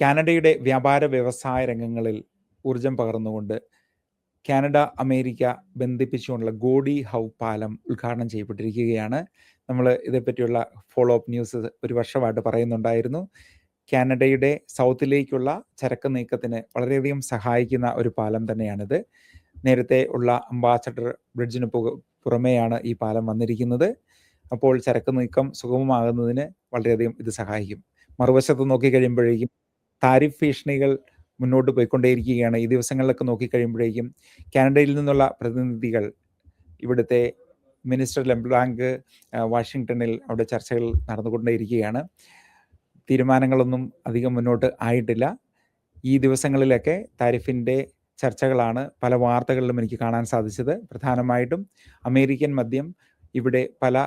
കാനഡയുടെ വ്യാപാര വ്യവസായ രംഗങ്ങളിൽ ഊർജം പകർന്നുകൊണ്ട് കാനഡ അമേരിക്ക ബന്ധിപ്പിച്ചുകൊണ്ടുള്ള ഗോഡി ഹൗ പാലം ഉദ്ഘാടനം ചെയ്യപ്പെട്ടിരിക്കുകയാണ്. നമ്മൾ ഇതേപ്പറ്റിയുള്ള ഫോളോ അപ്പ് ന്യൂസ് ഒരു വർഷമായിട്ട് പറയുന്നുണ്ടായിരുന്നു. കാനഡയുടെ സൗത്തിലേക്കുള്ള ചരക്ക് നീക്കത്തിന് വളരെയധികം സഹായിക്കുന്ന ഒരു പാലം തന്നെയാണിത്. നേരത്തെ ഉള്ള അംബാസഡർ ബ്രിഡ്ജിന് പുറമെയാണ് ഈ പാലം വന്നിരിക്കുന്നത്. അപ്പോൾ ചരക്ക് നീക്കം സുഗമമാകുന്നതിന് വളരെയധികം ഇത് സഹായിക്കും. മറുവശത്ത് നോക്കിക്കഴിയുമ്പോഴേക്കും താരിഫ് ഭീഷണികൾ മുന്നോട്ട് പോയിക്കൊണ്ടേയിരിക്കുകയാണ്. ഈ ദിവസങ്ങളിലൊക്കെ നോക്കിക്കഴിയുമ്പോഴേക്കും കാനഡയിൽ നിന്നുള്ള പ്രതിനിധികൾ ഇവിടുത്തെ മിനിസ്റ്റർ ലെബ്ലാങ്ക് വാഷിങ്ടണിൽ അവിടെ ചർച്ചകൾ നടന്നുകൊണ്ടേയിരിക്കുകയാണ്. തീരുമാനങ്ങളൊന്നും അധികം മുന്നോട്ട് ആയിട്ടില്ല. ഈ ദിവസങ്ങളിലൊക്കെ താരിഫിൻ്റെ ചർച്ചകളാണ് പല വാർത്തകളിലും എനിക്ക് കാണാൻ സാധിച്ചത്. പ്രധാനമായിട്ടും അമേരിക്കൻ മദ്യം ഇവിടെ പല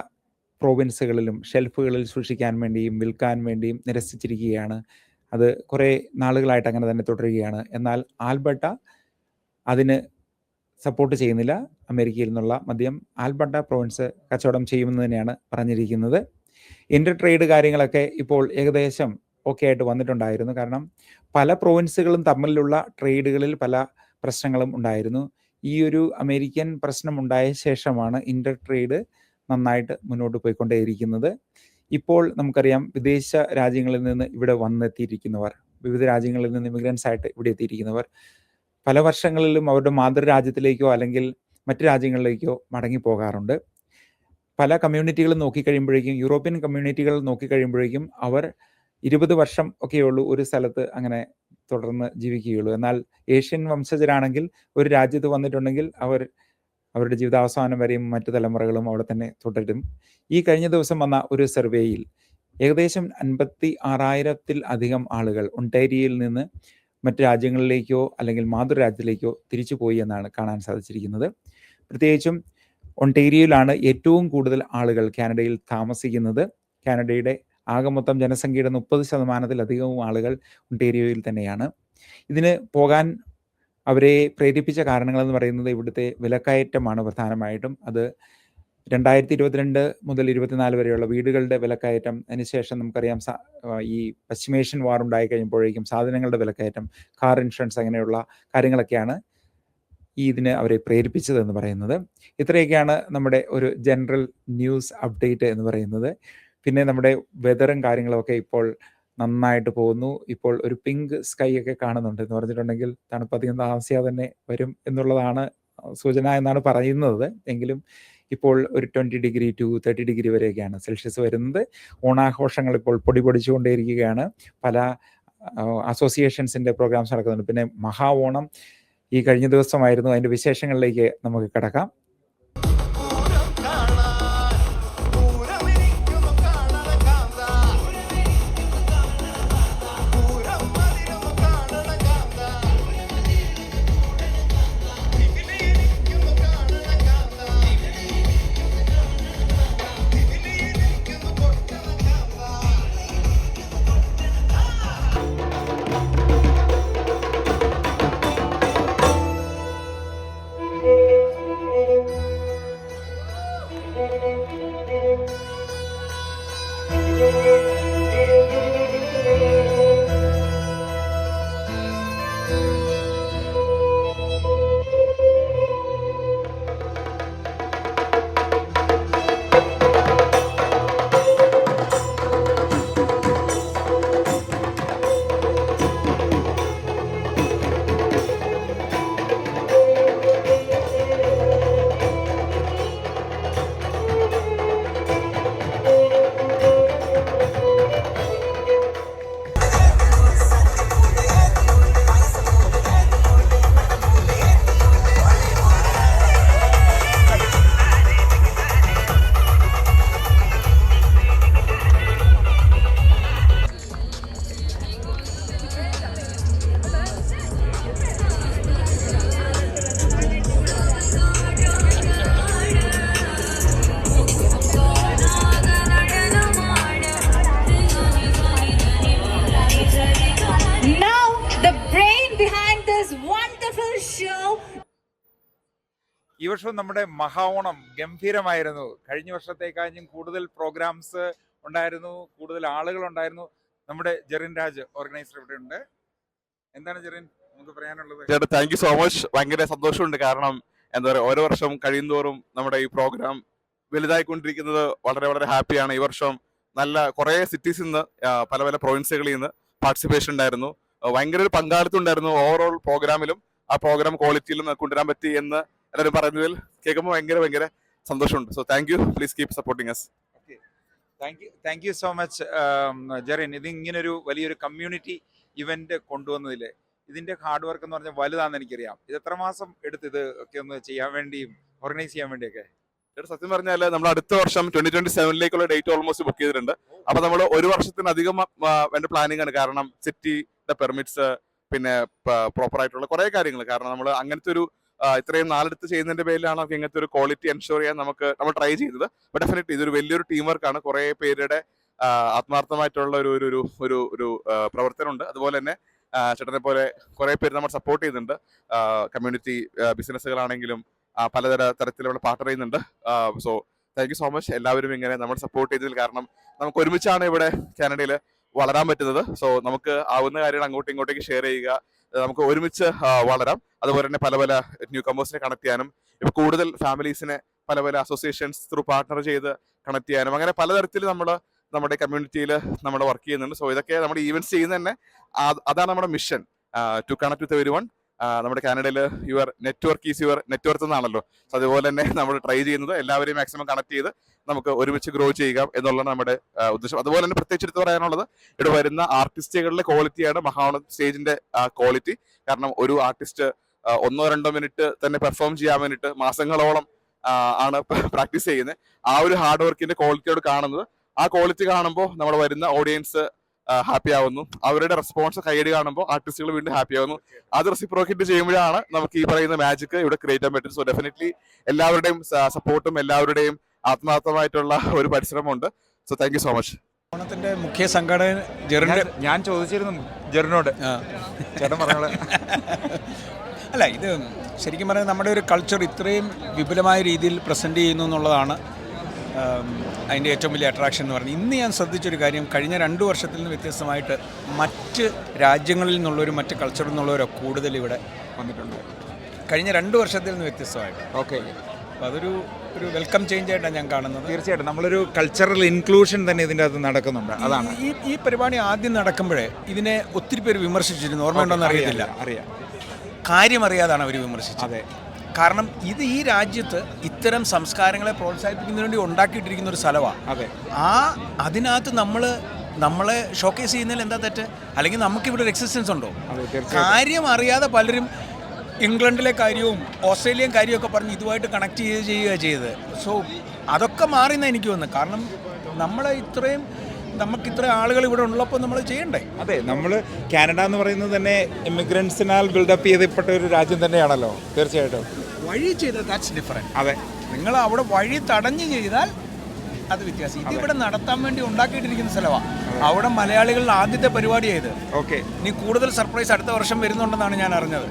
പ്രോവിൻസുകളിലും ഷെൽഫുകളിൽ സൂക്ഷിക്കാൻ വേണ്ടിയും വിൽക്കാൻ വേണ്ടിയും നിരസിച്ചിരിക്കുകയാണ്. അത് കുറേ നാളുകളായിട്ട് അങ്ങനെ തന്നെ തുടരുകയാണ്. എന്നാൽ ആൽബർട്ട അതിന് സപ്പോർട്ട് ചെയ്യുന്നില്ല. അമേരിക്കയിൽ നിന്നുള്ള മദ്യം ആൽബർട്ട പ്രോവിൻസ് കച്ചവടം ചെയ്യുമെന്ന് തന്നെയാണ് പറഞ്ഞിരിക്കുന്നത്. ഇൻ്റർ ട്രേഡ് കാര്യങ്ങളൊക്കെ ഇപ്പോൾ ഏകദേശം ഓക്കെ ആയിട്ട് വന്നിട്ടുണ്ടായിരുന്നു. കാരണം പല പ്രോവിൻസുകളും തമ്മിലുള്ള ട്രേഡുകളിൽ പല പ്രശ്നങ്ങളും ഉണ്ടായിരുന്നു. ഈ ഒരു അമേരിക്കൻ പ്രശ്നം ഉണ്ടായ ശേഷമാണ് ഇൻ്റർ ട്രേഡ് നന്നായിട്ട് മുന്നോട്ട് പോയിക്കൊണ്ടേയിരിക്കുന്നത്. ഇപ്പോൾ നമുക്കറിയാം, വിദേശ രാജ്യങ്ങളിൽ നിന്ന് ഇവിടെ വന്നെത്തിയിരിക്കുന്നവർ, വിവിധ രാജ്യങ്ങളിൽ നിന്ന് ഇമിഗ്രൻസ് ആയിട്ട് ഇവിടെ എത്തിയിരിക്കുന്നവർ പല വർഷങ്ങളിലും അവരുടെ മാതൃരാജ്യത്തിലേക്കോ അല്ലെങ്കിൽ മറ്റു രാജ്യങ്ങളിലേക്കോ മടങ്ങിപ്പോകാറുണ്ട്. പല കമ്മ്യൂണിറ്റികളും നോക്കിക്കഴിയുമ്പോഴേക്കും, യൂറോപ്യൻ കമ്മ്യൂണിറ്റികൾ നോക്കിക്കഴിയുമ്പോഴേക്കും അവർ 20 വർഷം ഒക്കെയുള്ളൂ ഒരു സ്ഥലത്ത് അങ്ങനെ തുടർന്ന് ജീവിക്കുകയുള്ളൂ. എന്നാൽ ഏഷ്യൻ വംശജരാണെങ്കിൽ ഒരു രാജ്യത്ത് വന്നിട്ടുണ്ടെങ്കിൽ അവരുടെ ജീവിതാവസാനം വരെയും മറ്റു തലമുറകളും അവിടെ തന്നെ തുടരും. ഈ കഴിഞ്ഞ ദിവസം വന്ന ഒരു സർവേയിൽ ഏകദേശം 56,000-ൽ അധികം ആളുകൾ ഒണ്ടാരിയോയിൽ നിന്ന് മറ്റു രാജ്യങ്ങളിലേക്കോ അല്ലെങ്കിൽ മാതൃരാജ്യത്തിലേക്കോ തിരിച്ചു പോയി എന്നാണ് കാണാൻ സാധിച്ചിരിക്കുന്നത്. പ്രത്യേകിച്ചും ഒണ്ടാരിയോയിലാണ് ഏറ്റവും കൂടുതൽ ആളുകൾ കാനഡയിൽ താമസിക്കുന്നത്. കാനഡയുടെ ആകെ മൊത്തം ജനസംഖ്യയുടെ 30%-ലധികവും ആളുകൾ ഒണ്ടാരിയോയിൽ തന്നെയാണ്. ഇതിന് പോകാൻ അവരെ പ്രേരിപ്പിച്ച കാരണങ്ങളെന്ന് പറയുന്നത് ഇവിടുത്തെ വിലക്കയറ്റമാണ് പ്രധാനമായിട്ടും. അത് 2022 മുതൽ 24 വരെയുള്ള വീടുകളുടെ വിലക്കയറ്റം, അതിനുശേഷം നമുക്കറിയാം ഈ പശ്ചിമേഷ്യൻ വാർ ഉണ്ടായി കഴിയുമ്പോഴേക്കും സാധനങ്ങളുടെ വിലക്കയറ്റം, കാർ ഇൻഷുറൻസ്, അങ്ങനെയുള്ള കാര്യങ്ങളൊക്കെയാണ് ഇതിന് അവരെ പ്രേരിപ്പിച്ചതെന്ന് പറയുന്നത്. ഇത്രയൊക്കെയാണ് നമ്മുടെ ഒരു ജനറൽ ന്യൂസ് അപ്ഡേറ്റ് എന്ന് പറയുന്നത്. പിന്നെ നമ്മുടെ വെതറും കാര്യങ്ങളൊക്കെ ഇപ്പോൾ നന്നായിട്ട് പോകുന്നു. ഇപ്പോൾ ഒരു പിങ്ക് സ്കൈ ഒക്കെ കാണുന്നുണ്ട്. എന്ന് പറഞ്ഞിട്ടുണ്ടെങ്കിൽ തണുപ്പ് അധികം താമസിയാതെ തന്നെ വരും എന്നുള്ളതാണ് സൂചന എന്നാണ് പറയുന്നത്. എങ്കിലും ഇപ്പോൾ ഒരു 20 ഡിഗ്രി to 30 ഡിഗ്രി വരെയൊക്കെയാണ് സെൽഷ്യസ് വരുന്നത്. ഓണാഘോഷങ്ങൾ ഇപ്പോൾ പൊടിപൊടിച്ചുകൊണ്ടേയിരിക്കുകയാണ്. പല അസോസിയേഷൻസിൻ്റെ പ്രോഗ്രാംസ് നടക്കുന്നുണ്ട്. പിന്നെ മഹാ ഓണം ഈ കഴിഞ്ഞ ദിവസമായിരുന്നു. അതിൻ്റെ വിശേഷങ്ങളിലേക്ക് നമുക്ക് കിടക്കാം. ഈ വർഷം നമ്മുടെ മഹാ ഓണം ഗംഭീരമായിരുന്നു. കഴിഞ്ഞ വർഷത്തേക്കാളും കൂടുതൽ പ്രോഗ്രാംസ് ഉണ്ടായിരുന്നു, കൂടുതൽ ആളുകൾ ഉണ്ടായിരുന്നു. നമ്മുടെ ജെറിൻ രാജ് ഓർഗനൈസർ ഇവിടെ ഉണ്ട്. എന്താണ് ജെറിൻ നമുക്ക് പറയാനുള്ളത്? ചേട്ടാ താങ്ക് യു സോ മച്ച്. ഭയങ്കര സന്തോഷമുണ്ട്. കാരണം എന്താ പറയുക, ഓരോ വർഷം കഴിയുന്തോറും നമ്മുടെ ഈ പ്രോഗ്രാം വലുതായിക്കൊണ്ടിരിക്കുന്നത് വളരെ വളരെ ഹാപ്പിയാണ്. ഈ വർഷം നല്ല കുറേ സിറ്റീസിൽ നിന്ന് പല പല പ്രൊവിൻസുകളിൽ നിന്ന് പാർട്ടിസിപ്പേഷൻ ഉണ്ടായിരുന്നു. ഭയങ്കര ഒരു പങ്കാളിത്തം ഉണ്ടായിരുന്നു ഓവറോൾ പ്രോഗ്രാമിലും. ആ പ്രോഗ്രാം ക്വാളിറ്റിയിലും കൊണ്ടുവരാൻ പറ്റി എന്ന് എല്ലാവരും പറയുന്നതിൽ കേൾക്കുമ്പോൾ ഭയങ്കര ഭയങ്കര സന്തോഷമുണ്ട്. So thank you. Please keep supporting us. Thank you so much Jerin. ഇത് ഇങ്ങനൊരു വലിയൊരു കമ്മ്യൂണിറ്റി ഇവന്റ് കൊണ്ടുവന്നതിൽ ഇതിന്റെ ഹാർഡ് വർക്ക് എന്ന് പറഞ്ഞാൽ വലുതാണെന്ന് എനിക്കറിയാം. ഇത് എത്ര മാസം എടുത്ത് ഇത് ഒക്കെ ഒന്ന് ചെയ്യാൻ വേണ്ടിയും ഓർഗനൈസ് ചെയ്യാൻ വേണ്ടിയൊക്കെ? സത്യം പറഞ്ഞാൽ നമ്മൾ അടുത്ത വർഷം 2027 ഡേറ്റ് ഓൾമോസ്റ്റ് ബുക്ക് ചെയ്തിട്ടുണ്ട്. അപ്പൊ നമ്മൾ ഒരു വർഷത്തിനധികം വേണ്ട പ്ലാനിങ് ആണ്. കാരണം സിറ്റിയുടെ പെർമിറ്റ്സ്, പിന്നെ പ്രോപ്പർ ആയിട്ടുള്ള കുറെ കാര്യങ്ങൾ. കാരണം നമ്മൾ അങ്ങനത്തെ ഒരു ഇത്രയും നാളെടുത്ത് ചെയ്യുന്നതിന്റെ പേരിലാണ് നമുക്ക് ഇങ്ങനത്തെ ഒരു ക്വാളിറ്റി എൻഷുർ ചെയ്യാൻ നമ്മൾ ട്രൈ ചെയ്തത്. ബട്ട് ഡെഫിനറ്റ്ലി ഇതൊരു വലിയൊരു ടീം വർക്കാണ്. കുറെ പേരുടെ ആത്മാർത്ഥമായിട്ടുള്ള ഒരു ഒരു ഒരു ഒരു പ്രവർത്തനമുണ്ട്. അതുപോലെ തന്നെ ചേട്ടനെ പോലെ കുറെ പേര് നമ്മൾ സപ്പോർട്ട് ചെയ്യുന്നുണ്ട്. കമ്മ്യൂണിറ്റി ബിസിനസ്സുകളാണെങ്കിലും തരത്തിലുള്ള പാർട്ണർ ചെയ്യുന്നുണ്ട്. So thank you so much എല്ലാവരും ഇങ്ങനെ നമ്മൾ സപ്പോർട്ട് ചെയ്തതിൽ. കാരണം നമുക്ക് ഒരുമിച്ചാണ് ഇവിടെ കാനഡയിൽ വളരാൻ പറ്റുന്നത്. സോ നമുക്ക് ആവുന്ന കാര്യങ്ങൾ അങ്ങോട്ടും ഇങ്ങോട്ടേക്ക് ഷെയർ ചെയ്യുക, നമുക്ക് ഒരുമിച്ച് വളരാം. അതുപോലെ തന്നെ പല പല ന്യൂ കമേഴ്സിനെ കണക്ട് ചെയ്യാനും, ഇപ്പൊ കൂടുതൽ ഫാമിലീസിനെ പല പല അസോസിയേഷൻസ് ത്രൂ പാർട്ണർ ചെയ്ത് കണക്ട് ചെയ്യാനും, അങ്ങനെ പലതരത്തിൽ നമ്മുടെ കമ്മ്യൂണിറ്റിയിൽ നമ്മൾ വർക്ക് ചെയ്യുന്നുണ്ട്. സോ ഇതൊക്കെ നമ്മുടെ ഈവെന്റ്സ് ചെയ്യുന്ന തന്നെ അതാണ് നമ്മുടെ mission, to connect with everyone. നമ്മുടെ കാനഡയിൽ your network is your net എന്നാണല്ലോ. സോ അതുപോലെ തന്നെ നമ്മൾ ട്രൈ ചെയ്യുന്നത് എല്ലാവരെയും മാക്സിമം കണക്ട് ചെയ്ത് നമുക്ക് ഒരുമിച്ച് ഗ്രോ ചെയ്യുക എന്നുള്ളതാണ് നമ്മുടെ ഉദ്ദേശം. അതുപോലെ തന്നെ പ്രത്യേകിച്ച് എടുത്ത് പറയാനുള്ളത്, ഇവിടെ വരുന്ന ആർട്ടിസ്റ്റുകളുടെ ക്വാളിറ്റിയാണ് മഹാവണം സ്റ്റേജിന്റെ ക്വാളിറ്റി. കാരണം ഒരു ആർട്ടിസ്റ്റ് 1-2 മിനിറ്റ് തന്നെ പെർഫോം ചെയ്യാൻ വേണ്ടിയിട്ട് മാസങ്ങളോളം ആണ് പ്രാക്ടീസ് ചെയ്യുന്നത്. ആ ഒരു ഹാർഡ് വർക്കിന്റെ ക്വാളിറ്റിയോട് കാണുന്നത്, ആ ക്വാളിറ്റി കാണുമ്പോൾ നമ്മുടെ വരുന്ന ഓഡിയൻസ് ഹാപ്പി ആവുന്നു. അവരുടെ റെസ്പോൺസ് കൈയടി കാണുമ്പോൾ ആർട്ടിസ്റ്റുകൾ വീണ്ടും ഹാപ്പി ആവുന്നു. അത് റെസിപ്രോക്കേറ്റ് ചെയ്യുമ്പോഴാണ് നമുക്ക് ഈ പറയുന്ന മാജിക് ഇവിടെ ക്രിയേറ്റ് ചെയ്യാൻ പറ്റും. സോ ഡെഫിനറ്റ്ലി എല്ലാവരുടെയും സപ്പോർട്ടും എല്ലാവരുടെയും ആത്മാർത്ഥമായിട്ടുള്ള ഒരു പരിശ്രമമുണ്ട്. So thank you so much. ഓണത്തിന്റെ മുഖ്യ സംഘടന ജെറിന്റെ ഞാൻ ചോദിച്ചിരുന്നു ജെറിനോട്, ചേട്ടൻ പറഞ്ഞോളെ. അല്ല, ഇത് ശരിക്കും പറഞ്ഞാൽ നമ്മുടെ ഒരു കൾച്ചർ ഇത്രയും വിപുലമായ രീതിയിൽ പ്രസൻറ്റ് ചെയ്യുന്നു എന്നുള്ളതാണ് അതിൻ്റെ ഏറ്റവും വലിയ അട്രാക്ഷൻ എന്ന് പറഞ്ഞാൽ. ഇന്ന് ഞാൻ ശ്രദ്ധിച്ചൊരു കാര്യം, കഴിഞ്ഞ 2 വർഷത്തിൽ നിന്ന് വ്യത്യസ്തമായിട്ട് മറ്റ് രാജ്യങ്ങളിൽ നിന്നുള്ളവരും മറ്റ് കൾച്ചറിൽ നിന്നുള്ളവരോ കൂടുതൽ ഇവിടെ വന്നിട്ടുണ്ട്, കഴിഞ്ഞ 2 വർഷത്തിൽ നിന്ന് വ്യത്യസ്തമായിട്ട്. ഓക്കെ, അപ്പോൾ അതൊരു വെൽക്കം ചേഞ്ച് ആയിട്ടാണ് ഞാൻ കാണുന്നത്. തീർച്ചയായിട്ടും നമ്മളൊരു കൾച്ചറൽ ഇൻക്ലൂഷൻ തന്നെ ഇതിൻ്റെ അകത്ത് നടക്കുന്നുണ്ട്. അതാണ് ഈ പരിപാടി ആദ്യം നടക്കുമ്പോഴേ ഇതിനെ ഒത്തിരി പേര് വിമർശിച്ചിരുന്നു. ഓർമ്മയുണ്ടോന്ന് അറിയത്തില്ല, അറിയാം, കാര്യം അറിയാതാണ് അവർ വിമർശിച്ചത്. അതെ, കാരണം ഇത് ഈ രാജ്യത്ത് ഇത്തരം സംസ്കാരങ്ങളെ പ്രോത്സാഹിപ്പിക്കുന്നതിന് വേണ്ടി ഉണ്ടാക്കിയിട്ടിരിക്കുന്ന ഒരു സ്ഥലമാണ്. അതെ, അതിനകത്ത് നമ്മളെ ഷോക്കേസ് ചെയ്യുന്നതിൽ എന്താ തെറ്റ്? അല്ലെങ്കിൽ നമുക്കിവിടെ ഒരു എക്സിസ്റ്റൻസ് ഉണ്ടോ? കാര്യം അറിയാതെ പലരും ഇംഗ്ലണ്ടിലെ കാര്യവും ഓസ്ട്രേലിയൻ കാര്യമൊക്കെ പറഞ്ഞ് ഇതുമായിട്ട് കണക്ട് ചെയ്യുക ചെയ്തത്. സോ അതൊക്കെ മാറിയെന്നാണ് എനിക്ക് വന്നത്. കാരണം നമുക്കിത്ര ആളുകൾ ഇവിടെ ഉള്ളപ്പോൾ നമ്മൾ ചെയ്യണ്ടേ? അതെ, നമ്മൾ കാനഡ എന്ന് പറയുന്നത് തന്നെ ഇമിഗ്രൻസിനാൽ ബിൽഡപ്പ് ചെയ്തപ്പെട്ട ഒരു രാജ്യം തന്നെയാണല്ലോ. തീർച്ചയായിട്ടും വഴി ചെയ്തത് ദാറ്റ്സ് ഡിഫറെൻറ്റ്. അതെ, നിങ്ങൾ അവിടെ വഴി തടഞ്ഞ് ചെയ്താൽ അത് വ്യത്യാസം. ഇതിവിടെ നടത്താൻ വേണ്ടി ഉണ്ടാക്കിയിട്ടിരിക്കുന്ന സ്ഥലമാണ്. അവിടെ മലയാളികളുടെ ആദ്യത്തെ പരിപാടിയായത്. ഓക്കെ, ഇനി കൂടുതൽ സർപ്രൈസ് അടുത്ത വർഷം വരുന്നുണ്ടെന്നാണ് ഞാൻ അറിഞ്ഞത്.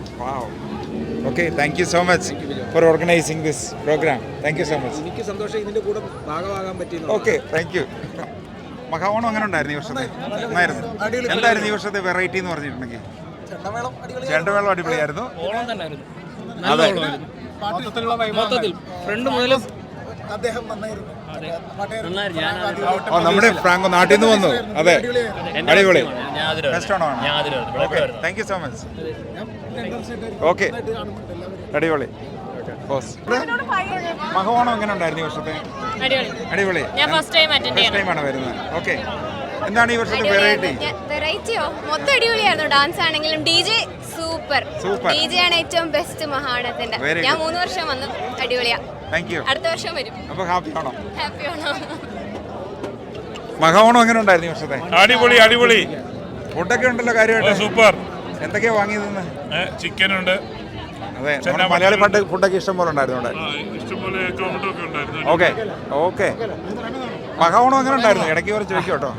Okay, thank you so much for organising this program. Thank you so much. എനിക്ക് സന്തോഷം ഇതിൻ്റെ കൂടെ ഭാഗമാകാൻ പറ്റിയത്. Okay, thank U. മഹാവണം അങ്ങനെ ഉണ്ടായിരുന്നു ഈ വർഷത്തെ? എന്തായിരുന്നു ഈ വർഷത്തെ വെറൈറ്റി എന്ന് പറഞ്ഞിട്ടുണ്ടെങ്കിൽ? ചെണ്ടമേളം അടിപൊളിയായിരുന്നു. അതെ, നമ്മുടെ ഫ്രാങ്കോ നാട്ടിൽ നിന്ന് വന്നു. അതെ, അടിപൊളി. Thank you so much. Okay, അടിപൊളി. മഹാവണം എങ്ങനെ ഉണ്ടായിരുന്നു ഈ വർഷത്തെ? അടിപൊളി. ഞാൻ ഫസ്റ്റ് ടൈം ആണ് വരുന്നത്. ഓക്കെ, എന്താണ് ഈ വർഷത്തെ വെറൈറ്റിയോ? മൊത്തം അടിപൊളിയായിരുന്നു. ഡാൻസ് ആണെങ്കിലും DJ സൂപ്പർ. DJ ആണ് ഏറ്റവും ബെസ്റ്റ് മഹാവണത്തിന്റെ. ഞാൻ 3 വർഷം വന്നു. അടിപൊളിയാ. Thank you. അടുത്ത വർഷം വരും. അപ്പൊ ഹാപ്പി ആണോ? ഹാപ്പി ആണോ? മഹാവണം എങ്ങനെ ഉണ്ടായിരുന്നു ഈ വർഷത്തെ? അടിപൊളി. ഫുഡൊക്കെ ഉണ്ടല്ലോ കാര്യമായിട്ട്? സൂപ്പർ. എന്തൊക്കെയാ വാങ്ങിയതെന്ന്? ചിക്കൻ ഉണ്ട്. അതെ, മലയാളി ഫുഡൊക്കെ ഇഷ്ടം പോലെ ഉണ്ടായിരുന്നു ഇവിടെ. ഓക്കെ. മഹാവണം എങ്ങനെ ഉണ്ടായിരുന്നു? ഇടയ്ക്ക് കുറച്ച് ചോദിക്കും കേട്ടോ.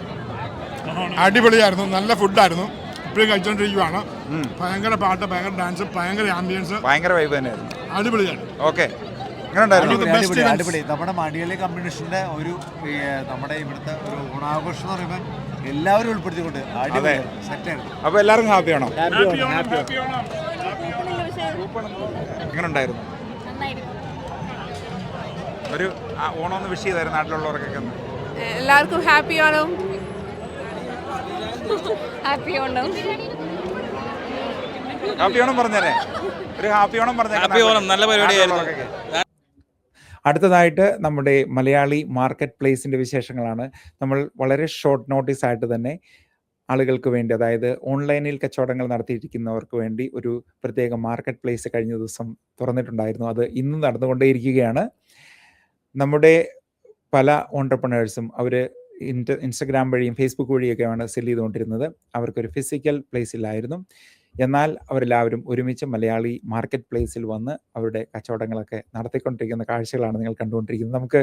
അടിപൊളിയായിരുന്നു, നല്ല ഫുഡായിരുന്നു. ഇപ്പോഴും കഴിച്ചോണ്ടിരിക്കുവാണ്. ഭയങ്കര പാട്ട്, ഭയങ്കര ഡാൻസ്, ഭയങ്കര ആംബിയൻസ്, ഭയങ്കര വൈബ് തന്നെയായിരുന്നു. അടിപൊളിയാണ്. ഓക്കെ, എങ്ങനെ ഉണ്ടായിരുന്നു? അടിപൊളി. നമ്മുടെ മലയാളി കമ്മ്യൂണിറ്റിയുടെ നമ്മുടെ ഇവിടുത്തെ ഒരു ഓണാഘോഷം എന്ന് പറയുമ്പോൾ എല്ലാവരും ഉൾപ്പെടുത്തിക്കൊണ്ട് അതെ. സെറ്റായിരുന്നു. അപ്പോൾ എല്ലാവർക്കും ഹാപ്പിയാണോ? എങ്ങനെ ഉണ്ടായിരുന്നു? ഒരു ഓണമൊന്ന് വിഷ് ചെയ്തായിരുന്നു നാട്ടിലുള്ളവർക്കൊക്കെ ഒന്ന്. എല്ലാവർക്കും happy Onam. Happy Onam. Happy Onam പറഞ്ഞേ, ഒരു ഹാപ്പി ഓണം പറഞ്ഞേ. ഹാപ്പി ഓണം, നല്ല പരിപാടിയായിരുന്നു. അടുത്തതായിട്ട് നമ്മുടെ മലയാളി മാർക്കറ്റ് പ്ലേസിൻ്റെ വിശേഷങ്ങളാണ്. നമ്മൾ വളരെ ഷോർട്ട് നോട്ടീസ് ആയിട്ട് തന്നെ ആളുകൾക്ക് വേണ്ടി, അതായത് ഓൺലൈനിൽ കച്ചവടങ്ങൾ നടത്തിയിരിക്കുന്നവർക്ക് വേണ്ടി ഒരു പ്രത്യേക മാർക്കറ്റ് പ്ലേസ് കഴിഞ്ഞ ദിവസം തുറന്നിട്ടുണ്ടായിരുന്നു. അത് ഇന്നും നടന്നുകൊണ്ടേയിരിക്കുകയാണ്. നമ്മുടെ പല ഓൺട്രപ്രണേഴ്സും അവർ ഇൻസ്റ്റഗ്രാം വഴിയും ഫേസ്ബുക്ക് വഴിയൊക്കെയാണ് സെൽ ചെയ്തുകൊണ്ടിരുന്നത്. അവർക്കൊരു ഫിസിക്കൽ പ്ലേസ് ഇല്ലായിരുന്നു. എന്നാൽ അവരെല്ലാവരും ഒരുമിച്ച് മലയാളി മാർക്കറ്റ് പ്ലേസിൽ വന്ന് അവരുടെ കച്ചവടങ്ങളൊക്കെ നടത്തിക്കൊണ്ടിരിക്കുന്ന കാഴ്ചകളാണ് നിങ്ങൾ കണ്ടുകൊണ്ടിരിക്കുന്നത്. നമുക്ക്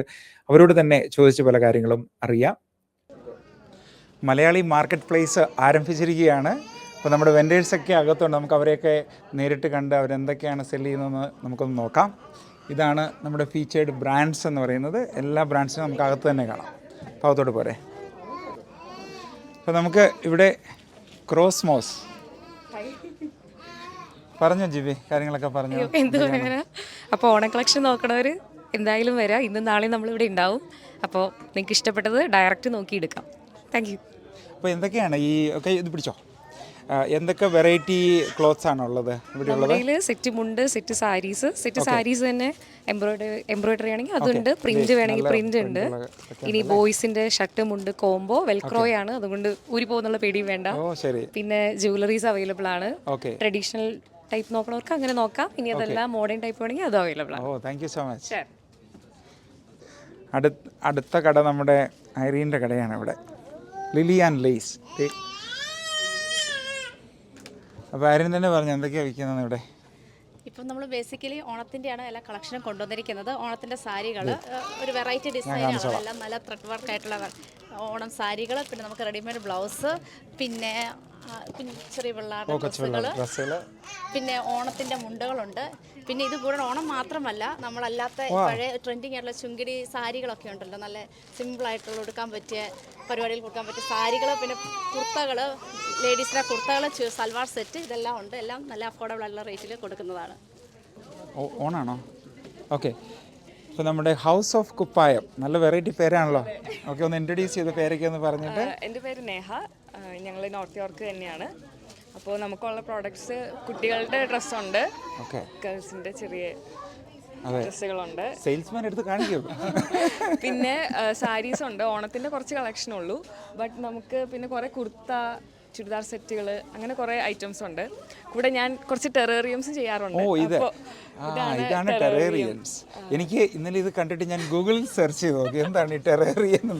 അവരോട് തന്നെ ചോദിച്ച പല കാര്യങ്ങളും അറിയാം. മലയാളി മാർക്കറ്റ് പ്ലേസ് ആരംഭിച്ചിരിക്കുകയാണ്. അപ്പോൾ നമ്മുടെ വെൻഡേഴ്സൊക്കെ അകത്തുണ്ട്. നമുക്ക് അവരെയൊക്കെ നേരിട്ട് കണ്ട് അവരെന്തൊക്കെയാണ് സെല് ചെയ്യുന്നതെന്ന് നമുക്കൊന്ന് നോക്കാം. ഇതാണ് നമ്മുടെ ഫീച്ചേർഡ് ബ്രാൻഡ്സ് എന്ന് പറയുന്നത്. എല്ലാ ബ്രാൻഡ്സിനും നമുക്ക് അകത്ത് തന്നെ കാണാം. അപ്പോൾ അകത്തോട്ട് പോരെ. അപ്പോൾ നമുക്ക് ഇവിടെ ക്രോസ്മോസ് പറഞ്ഞോ ജിബി, കാര്യങ്ങളൊക്കെ പറഞ്ഞു. എന്ത് പറയാനാ. അപ്പോൾ ഓണം കളക്ഷൻ നോക്കണവർ എന്തായാലും വരാം. ഇന്നും നാളെയും നമ്മളിവിടെ ഉണ്ടാവും. അപ്പോൾ നിങ്ങൾക്ക് ഇഷ്ടപ്പെട്ടത് ഡയറക്റ്റ് നോക്കി എടുക്കാം. Thank you. അപ്പോൾ എന്തൊക്കെയാണ് ഈ ഒക്കെ ഇത് പിടിച്ചോ, എന്തൊക്കെ വെറൈറ്റി ക്ലോത്ത്സ് ആണ് ഉള്ളത് ഇവിടെ ഉള്ളത്? നമ്മുടെ സെറ്റ് മുണ്ട്, സെറ്റ് സാരീസ്. സെറ്റ് സാരീസ് തന്നെ എംബ്രോയിഡറി ആണെങ്കിൽ അതുണ്ട്, പ്രിന്റ് വേണമെങ്കിൽ പ്രിന്റ് ഉണ്ട്. ഇനി ബോയ്സിന്റെ ഷർട്ട് മുണ്ട് കോംബോ വെൽക്രോയാണ്, അതുകൊണ്ട് ഊരി പോകുന്നുള്ള പേടിയും വേണ്ട. പിന്നെ ജ്വല്ലറീസ് അവൈലബിൾ ആണ്. ട്രഡീഷണൽ ടൈപ്പ് നോക്കണവർക്ക് അങ്ങനെ നോക്കാം. ഇനി അതെല്ലാം മോഡേൺ ടൈപ്പ് വേണമെങ്കിൽ അതും അവൈലബിൾ ആണ്. Thank you so much. അടുത്ത കട നമ്മുടെ ഐറീൻ്റെ കടയാണ്. ഇവിടെ ലിലി ആൻഡ് ലേസ്. അപ്പോൾ ഐറീൻ തന്നെ പറഞ്ഞു എന്തൊക്കെയാണ് വിൽക്കുന്നത് ഇവിടെ? ഇപ്പം നമ്മൾ ബേസിക്കലി ഓണത്തിൻ്റെയാണ് എല്ലാ കളക്ഷനും കൊണ്ടുവന്നിരിക്കുന്നത്. ഓണത്തിൻ്റെ സാരികൾ ഒരു വെറൈറ്റി ഡിസൈനാണ്, എല്ലാം നല്ല ത്രെഡ് വർക്ക് ആയിട്ടുള്ള ഓണം സാരികൾ. പിന്നെ നമുക്ക് റെഡിമെയ്ഡ് ബ്ലൗസ്, പിന്നെ ചെറിയ പിള്ളേരുടെ ഡ്രസ്സുകൾ, പിന്നെ ഓണത്തിൻ്റെ മുണ്ടുകളുണ്ട്. പിന്നെ ഇത് കൂടാതെ ഓണം മാത്രമല്ല, നമ്മളല്ലാത്ത പഴയ ട്രെൻഡിങ് ആയിട്ടുള്ള ചുങ്കിടി സാരികളൊക്കെ ഉണ്ടല്ലോ, നല്ല സിമ്പിളായിട്ടുള്ള കൊടുക്കാൻ പറ്റിയ പരിപാടിയിൽ കൊടുക്കാൻ പറ്റിയ സാരികൾ. പിന്നെ കുർത്തകൾ, ലേഡീസിൻ്റെ കുർത്തകൾ, സൽവാർ സെറ്റ്, ഇതെല്ലാം ഉണ്ട്. എല്ലാം നല്ല അഫോർഡബിൾ ആയിട്ടുള്ള റേറ്റിൽ കൊടുക്കുന്നതാണ്. ഓണാണോ? ഓക്കെ. ഇപ്പോൾ നമ്മുടെ ഹൗസ് ഓഫ് കുപ്പായം, നല്ല വെറൈറ്റി പേരാണല്ലോ. ഓക്കെ, ഒന്ന് ഇൻട്രൊഡ്യൂസ് ചെയ്ത പേരൊക്കെ ഒന്ന് പറഞ്ഞിട്ട്. എൻ്റെ പേര് നേഹ, ഞങ്ങൾ നോർത്ത് യോർക്ക് തന്നെയാണ്. അപ്പോൾ നമുക്കുള്ള പ്രോഡക്ട്സ് കുട്ടികളുടെ ഡ്രസ്സുണ്ട്, ഗേൾസിൻ്റെ ചെറിയ ഡ്രസ്സുകളുണ്ട്. സെയിൽസ്മാൻ എടുത്ത് കാണിക്കൂ. പിന്നെ സാരീസ് ഉണ്ട്. ഓണത്തിൻ്റെ കുറച്ച് കളക്ഷനുള്ളൂ. ബട്ട് നമുക്ക് പിന്നെ കുറേ കുർത്ത, ചുരിദാർ സെറ്റുകൾ, അങ്ങനെ കുറേ ഐറ്റംസ് ഉണ്ട്. കൂടെ ഞാൻ കുറച്ച് ടെറേറിയംസ് ചെയ്യാറുണ്ട്. ഇതാണ് ടെറേറിയംസ്. എനിക്ക് ഇന്നലെ ഇത് കണ്ടിട്ട് ഞാൻ ഗൂഗിളിൽ സെർച്ച് ചെയ്ത് നോക്കി എന്താണ് ഈ ടെറേറിയം.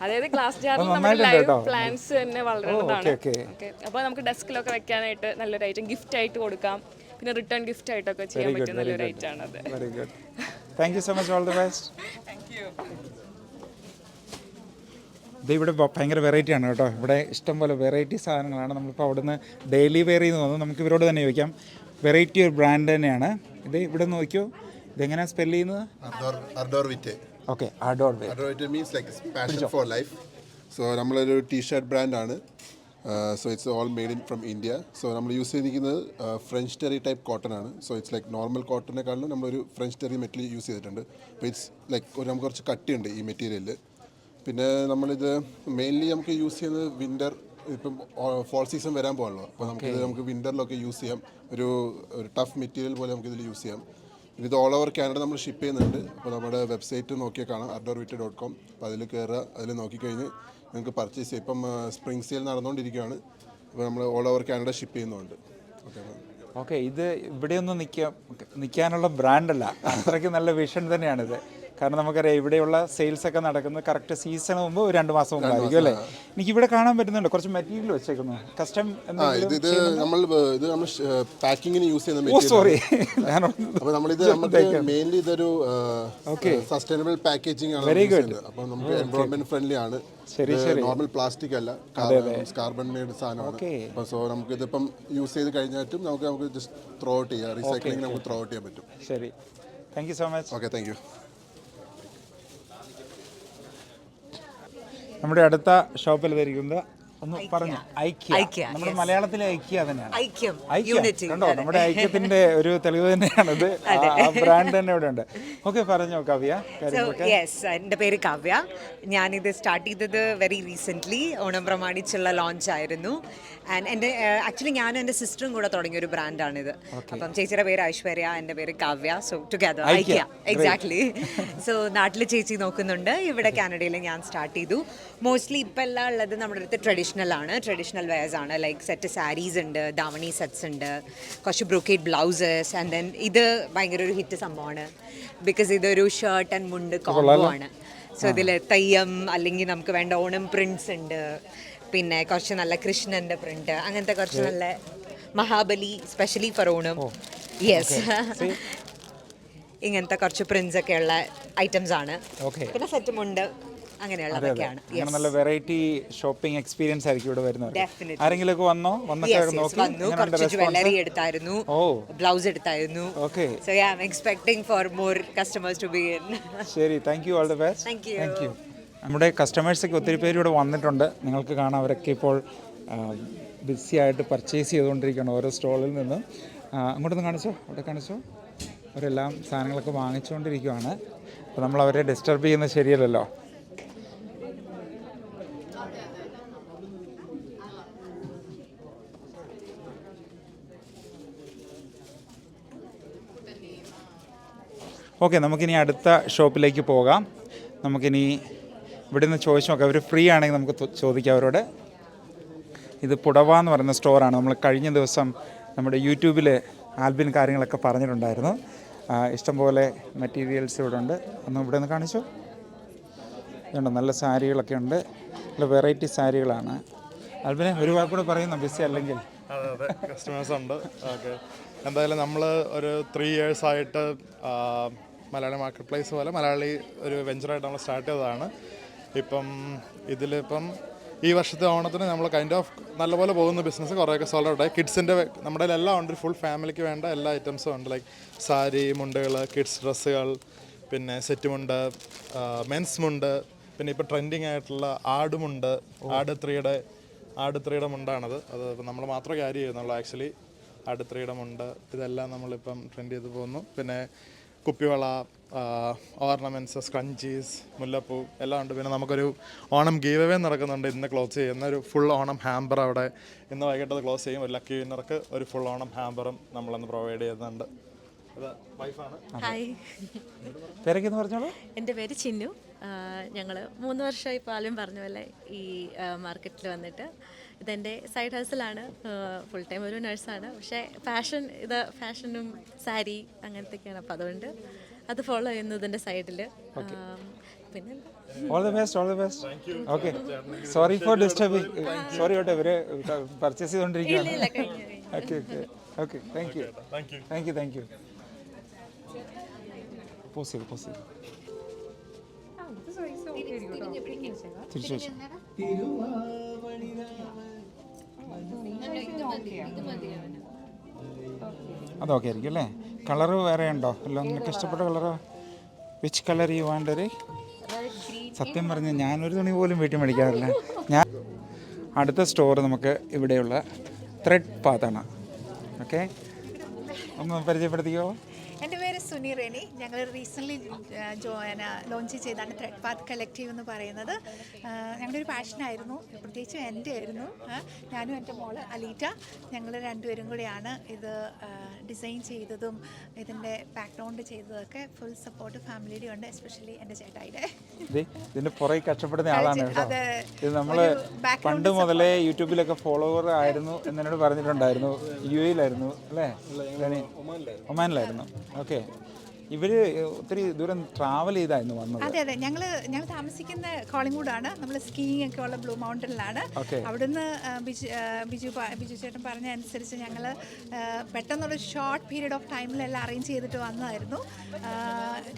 അതായത് ഗ്ലാസ് ജാറിൽ നമ്മുടെ ലൈവ് പ്ലാന്റ്സ് തന്നെ വളരുന്നതാണ്. അപ്പോൾ നമുക്ക് ഡെസ്കിലൊക്കെ വെക്കാനായിട്ട് നല്ലൊരു ഐറ്റം, ഗിഫ്റ്റ് ആയിട്ട് കൊടുക്കാം. പിന്നെ റിട്ടേൺ ഗിഫ്റ്റ് ആയിട്ടൊക്കെ ചെയ്യാൻ പറ്റുന്ന നല്ലൊരു ഐറ്റം ആണത്. Very good. Thank you so much. All the best. Thank U. ഇത് ഇവിടെ ഭയങ്കര വെറൈറ്റിയാണ് കേട്ടോ. ഇവിടെ ഇഷ്ടംപോലെ വെറൈറ്റി സാധനങ്ങളാണ്. നമ്മളിപ്പോൾ അവിടുന്ന് ഡെയിലി വെയർ ചെയ്യുന്ന തോന്നുന്നു. നമുക്ക് ഇവരോട് തന്നെ ചോദിക്കാം. വെറൈറ്റി ഒരു ബ്രാൻഡ് തന്നെയാണ് ഇത്. ഇവിടെ നോക്കിയോ, ഇതെങ്ങനെയാണ് സ്പെൽ ചെയ്യുന്നത്? Okay, Adore Vitae means like passion for life. So നമ്മളൊരു ടീഷർട്ട് ബ്രാൻഡാണ്. So it's all made in from India. So നമ്മൾ യൂസ് ചെയ്തിരിക്കുന്നത് ഫ്രഞ്ച് ടെറി ടൈപ്പ് കോട്ടൺ ആണ്. സോ ഇറ്റ്സ് ലൈക്ക് നോർമൽ കോട്ടണിനെക്കാളും നമ്മളൊരു ഫ്രഞ്ച് ടെറി മെറ്റീരിയൽ യൂസ് ചെയ്തിട്ടുണ്ട്. അപ്പോൾ it's like നമുക്ക് കുറച്ച് കട്ടിയുണ്ട് ഈ മെറ്റീരിയലിൽ. പിന്നെ നമ്മളിത് മെയിൻലി നമുക്ക് യൂസ് ചെയ്യുന്നത് വിൻ്റർ, ഇപ്പം ഫോൾ സീസൺ വരാൻ പോകുമല്ലോ. അപ്പോൾ നമുക്ക് വിൻ്ററിലൊക്കെ യൂസ് ചെയ്യാം. ഒരു ടഫ് മെറ്റീരിയൽ പോലെ നമുക്കിതിൽ യൂസ് ചെയ്യാം. ഇത് ഓൾ ഓവർ കാനഡ നമ്മൾ ഷിപ്പ് ചെയ്യുന്നുണ്ട്. അപ്പോൾ നമ്മുടെ വെബ്സൈറ്റ് നോക്കിയാൽ കാണാം, ardorvitte.com. അപ്പോൾ അതിൽ കയറുക, അതിൽ നോക്കിക്കഴിഞ്ഞ് നിങ്ങൾക്ക് പർച്ചേസ് ചെയ്യാം. ഇപ്പം സ്പ്രിംഗ് സെയിൽ നടന്നുകൊണ്ടിരിക്കുകയാണ്. അപ്പോൾ നമ്മൾ ഓൾ ഓവർ കാനഡ ഷിപ്പ് ചെയ്യുന്നുണ്ട്. ഓക്കെ. ഇത് ഇവിടെയൊന്നും നിൽക്കാനുള്ള ബ്രാൻഡല്ല, അത്രയ്ക്ക് നല്ല വിഷൻ തന്നെയാണിത്. കാരണം നമുക്കറിയാം ഇവിടെയുള്ള സെയിൽസ് ഒക്കെ നടക്കുന്നത് കറക്റ്റ് സീസൺ മുമ്പ് ഒരു 2 മാസം മുമ്പായിരിക്കും അല്ലേ? എനിക്ക് ഇവിടെ കാണാൻ പറ്റുന്നുണ്ട് കുറച്ച് മെറ്റീരിയൽ വെച്ചേക്കുന്നു. കസ്റ്റം നമ്മൾ പാക്കിങ്ങിന് യൂസ് ചെയ്യുന്ന. സോറി, അപ്പോൾ നമ്മളിത് മെയിൻലി ഇതൊരു സസ്റ്റൈനബിൾ പാക്കേജിംഗ് ആണ്. Very good. അപ്പോൾ നമുക്ക് എൻവയോൺമെന്റ് ഫ്രണ്ട്ലി ആണ്. നോർമൽ പ്ലാസ്റ്റിക് അല്ല, കാർബൺ മെയ്ഡ് സാധനമാണ്. സോ നമുക്ക് ഇതിപ്പം യൂസ് ചെയ്ത് കഴിഞ്ഞിട്ടും നമുക്ക് ജസ്റ്റ് ത്രോ ഔട്ട് ചെയ്യാം. റീസൈക്ലിംഗ് നമുക്ക് ത്രോ ഔട്ട് ചെയ്യാൻ പറ്റും. ശരി, thank you so much. Okay, thank you. നമ്മുടെ അടുത്ത ഷോപ്പിൽ ധരിക്കുന്നത് ഒന്ന് പറഞ്ഞു. ഐക്യ, നമ്മുടെ മലയാളത്തിലെ ഐക്യ തന്നെയാണ്. ഐക്യം കണ്ടോ, നമ്മുടെ ഐക്യത്തിന്റെ ഒരു തെളിവ് തന്നെയാണിത്. ആ ബ്രാൻഡ് തന്നെ ഇവിടെ ഉണ്ട്. ഓക്കെ, പറഞ്ഞോ കാവ്യ. യെസ്, എൻ്റെ പേര് കാവ്യ. ഞാനിത് സ്റ്റാർട്ട് ചെയ്തത് വെരി റീസെൻ്റ്ലി ഓണം പ്രമാണിച്ചുള്ള ലോഞ്ച് ആയിരുന്നു. ആൻഡ് എൻ്റെ ആക്ച്വലി ഞാനും എൻ്റെ സിസ്റ്ററും കൂടെ തുടങ്ങിയ ഒരു ബ്രാൻഡാണിത്. അപ്പം ചേച്ചിയുടെ പേര് ഐശ്വര്യ, എൻ്റെ പേര് കാവ്യ. സോ ടുഗദർ ഐക്യ. എക്സാക്ട്ലി. സോ നാട്ടിൽ ചേച്ചി നോക്കുന്നുണ്ട്, ഇവിടെ കാനഡയിൽ ഞാൻ സ്റ്റാർട്ട് ചെയ്തു. മോസ്റ്റ്ലി ഇപ്പം എല്ലാം ഉള്ളത് നമ്മുടെ അടുത്ത് ട്രഡീഷണൽ ആണ്, ട്രഡീഷണൽ വെയർസ് ആണ്. ലൈക്ക് സെറ്റ് സാരീസ് ഉണ്ട്, ദാവണി സെറ്റ്സ് ഉണ്ട്, കുറച്ച് ബ്രോക്കേഡ് ബ്ലൗസസ്. ആൻഡ് ദെൻ ഇത് ഭയങ്കര ഒരു ഹിറ്റ് സംഭവമാണ്, ബിക്കോസ് ഇതൊരു ഷർട്ട് ആൻഡ് മുണ്ട് കോംബോ ആണ്. സോ ഇതിൽ തെയ്യം അല്ലെങ്കിൽ നമുക്ക് വേണ്ട ഓണം പ്രിന്റ്സ് ഉണ്ട്, പിന്നെ കുറച്ച് നല്ല കൃഷ്ണൻ്റെ പ്രിന്റ്, അങ്ങനത്തെ കുറച്ച് നല്ല Mahabali specially for Onam. Yes, ഇങ്ങനത്തെ കുറച്ച് പ്രിന്റ്സ് ഒക്കെ ഉള്ള ഐറ്റംസ് ആണ്. പിന്നെ സെറ്റും ഉണ്ട്, അങ്ങനെയുള്ളതൊക്കെയാണ്. നല്ല വെറൈറ്റി ഷോപ്പിംഗ് എക്സ്പീരിയൻസ് ആയിരിക്കും ഇവിടെ വരുന്നത്. ആരെങ്കിലും ഒക്കെ വന്നു, കുറച്ച് ജ്വല്ലറി എടുത്തായിരുന്നു, ബ്ലൗസ് എടുത്തായിരുന്നു. So I am expecting for more customers to be in. ശരി, thank you, all the best. Thank you. നമ്മുടെ കസ്റ്റമേഴ്സൊക്കെ ഒത്തിരി പേര് ഇവിടെ വന്നിട്ടുണ്ട്. നിങ്ങൾക്ക് കാണാം, അവരൊക്കെ ഇപ്പോൾ ബിസി ആയിട്ട് പർച്ചേസ് ചെയ്തുകൊണ്ടിരിക്കുകയാണ് ഓരോ സ്റ്റോളിൽ നിന്നും. അങ്ങോട്ടൊന്ന് കാണിച്ചോ, അവിടെ കാണിച്ചോ. അവരെല്ലാം സാധനങ്ങളൊക്കെ വാങ്ങിച്ചുകൊണ്ടിരിക്കുകയാണ്. അപ്പോൾ നമ്മൾ അവരെ ഡിസ്റ്റർബ് ചെയ്യുന്നത് ശരിയല്ലല്ലോ. ഓക്കെ, നമുക്കിനി അടുത്ത ഷോപ്പിലേക്ക് പോകാം. നമുക്കിനി ഇവിടെ നിന്ന് ചോദിച്ചു നോക്കാം. അവർ ഫ്രീ ആണെങ്കിൽ നമുക്ക് ചോദിക്കാം അവരോട്. ഇത് പുടവ എന്ന് പറയുന്ന സ്റ്റോറാണ്. നമ്മൾ കഴിഞ്ഞ ദിവസം നമ്മുടെ യൂട്യൂബിൽ ആൽബിൻ കാര്യങ്ങളൊക്കെ പറഞ്ഞിട്ടുണ്ടായിരുന്നു. ഇഷ്ടംപോലെ മെറ്റീരിയൽസ് ഇവിടെ ഉണ്ട്. ഒന്ന് ഇവിടെ നിന്ന് കാണിച്ചു. ഇതുണ്ട്, നല്ല സാരികളൊക്കെ ഉണ്ട്, നല്ല വെറൈറ്റി സാരികളാണ്. ആൽബിനെ ഒരു വാക്കൂടെ പറയുന്നു, ബിസി അല്ലെങ്കിൽ. അതെ, കസ്റ്റമേഴ്സ് ഉണ്ട്. ഓക്കെ, എന്തായാലും നമ്മൾ ഒരു 3 years ആയിട്ട് മലയാളി മാർക്കറ്റ് പ്ലേസ് പോലെ മലയാളി ഒരു വെഞ്ചറായിട്ട് നമ്മൾ സ്റ്റാർട്ട് ചെയ്തതാണ്. ഇപ്പം ഇതിലിപ്പം ഈ വർഷത്തെ ഓണത്തിന് നമ്മൾ കൈൻഡ് ഓഫ് നല്ലപോലെ പോകുന്ന ബിസിനസ് കുറേയൊക്കെ സോൾഡ് ഔട്ടായി. കിഡ്സിൻ്റെ നമ്മുടെ എല്ലാം ഉണ്ട്, ഫുൾ ഫാമിലിക്ക് വേണ്ട എല്ലാ ഐറ്റംസും ഉണ്ട്. ലൈക്ക് സാരി, മുണ്ടുകൾ, കിഡ്സ് ഡ്രസ്സുകൾ, പിന്നെ സെറ്റ് മുണ്ട്, മെൻസ് മുണ്ട്, പിന്നെ ഇപ്പോൾ ട്രെൻഡിങ് ആയിട്ടുള്ള ആടുമുണ്ട്. ആട്3യുടെ മുണ്ടാണത്. അത് നമ്മൾ മാത്രമേ ക്യാരി ചെയ്യുന്നുള്ളൂ ആക്ച്വലി. ആട്3യുടെ മുണ്ട്, ഇതെല്ലാം നമ്മളിപ്പം ട്രെൻഡ് ചെയ്ത് പോകുന്നു. പിന്നെ കുപ്പിവള, ഓർണമെൻറ്റ്സ്, സ്ക്രഞ്ചീസ്, മുല്ലപ്പൂ എല്ലാം ഉണ്ട്. പിന്നെ നമുക്കൊരു ഓണം ഗീവ് അവേ നടക്കുന്നുണ്ട്. ഇന്ന് ക്ലോസ് ചെയ്യുന്ന ഒരു ഫുൾ ഓണം ഹാമ്പർ അവിടെ ഇന്ന് വൈകിട്ട് ക്ലോസ് ചെയ്യും. ഒരു ലക്കി വിന്നർക്ക് ഒരു ഫുൾ ഓണം ഹാമ്പറും നമ്മളന്ന് പ്രൊവൈഡ് ചെയ്യുന്നുണ്ട്. ഹായ്, പേരൊക്കെയെന്ന് പറഞ്ഞോളൂ. എൻ്റെ പേര് ചിന്നു. ഞങ്ങൾ 3 വർഷമായി ഇപ്പോൾ ആലും പറഞ്ഞ പോലെ ഈ മാർക്കറ്റിൽ വന്നിട്ട്. ഇതെൻ്റെ സൈഡ് ഹസിലാണ്. ഫുൾ ടൈം ഒരു നഴ്സാണ്. പക്ഷേ ഫാഷനും സാരി അങ്ങനത്തെയൊക്കെയാണ്. അപ്പോൾ അതുകൊണ്ട് അത് ഫോളോ ചെയ്യുന്നു ഇതിൻ്റെ സൈഡിൽ. പിന്നെ all the best, all the best. Okay, sorry for disturbing. Sorry കേട്ടോ, ഇവർ പർച്ചേസ് ചെയ്തുകൊണ്ടിരിക്കുകയാണ്. Okay okay okay, thank you thank you thank you. Pause ചെയ്തു തിരിച്ചു വെച്ചു. അതൊക്കെ ആയിരിക്കും അല്ലേ. കളറ് വേറെ ഉണ്ടോ? എല്ലാം നിനക്ക് ഇഷ്ടപ്പെട്ട കളറോ? Which colour you want? സത്യം പറഞ്ഞ് ഞാനൊരു തുണി പോലും വീട്ടിൽ മേടിക്കാറില്ല. ഞാൻ അടുത്ത സ്റ്റോർ നമുക്ക് ഇവിടെയുള്ള ത്രെഡ് പാത്താണ്. ഓക്കെ, ഒന്ന് പരിചയപ്പെടുത്തിക്കോ. എൻ്റെ പേര് സുനി റെനി. ഞങ്ങൾ റീസെൻ്റ്ലി ലോഞ്ച് ചെയ്താണ് ത്രെഡ് പാത്ത് കളക്റ്റീവ് എന്ന് പറയുന്നത്. ഞങ്ങളുടെ ഒരു പാഷനായിരുന്നു, പ്രത്യേകിച്ചും എൻ്റെ ആയിരുന്നു. ഞാനും എൻ്റെ മോള് അലീറ്റ, ഞങ്ങൾ രണ്ടുപേരും കൂടിയാണ് ഇത് ഡിസൈൻ ചെയ്തതും ഇതിൻ്റെ ബാക്ക്ഗ്രൗണ്ട് ചെയ്തതൊക്കെ. ഫുൾ സപ്പോർട്ട് ഫാമിലിയുടെ ഉണ്ട്, എസ്പെഷ്യലി എൻ്റെ ചേട്ടായിയുടെ. ഇതിൻ്റെ പുറകെ കഷ്ടപ്പെടുന്ന ആളാണ് കേട്ടോ. ഇത് നമ്മൾ പണ്ട് മുതലേ യൂട്യൂബിലൊക്കെ ഫോളോവർ ആയിരുന്നു എന്നോട് പറഞ്ഞിട്ടുണ്ടായിരുന്നു. UAE-ലായിരുന്നു അല്ലേ? ഒമാനിലായിരുന്നു. ഓക്കെ, ഇവര് ഒത്തിരി ദൂരം ട്രാവൽ ചെയ്തായിരുന്നു വന്നത്. അതെ, ഞങ്ങൾ താമസിക്കുന്ന കോളിംഗ്വുഡാണ്. നമ്മൾ സ്കീയിങ് ഒക്കെ ഉള്ള ബ്ലൂ മൗണ്ടനിലാണ്. അവിടുന്ന് ബിജു ചേട്ടൻ പറഞ്ഞ അനുസരിച്ച് ഞങ്ങൾ പെട്ടെന്നുള്ള ഷോർട്ട് പീരീഡ് ഓഫ് ടൈമിലെല്ലാം അറേഞ്ച് ചെയ്തിട്ട് വന്നതായിരുന്നു.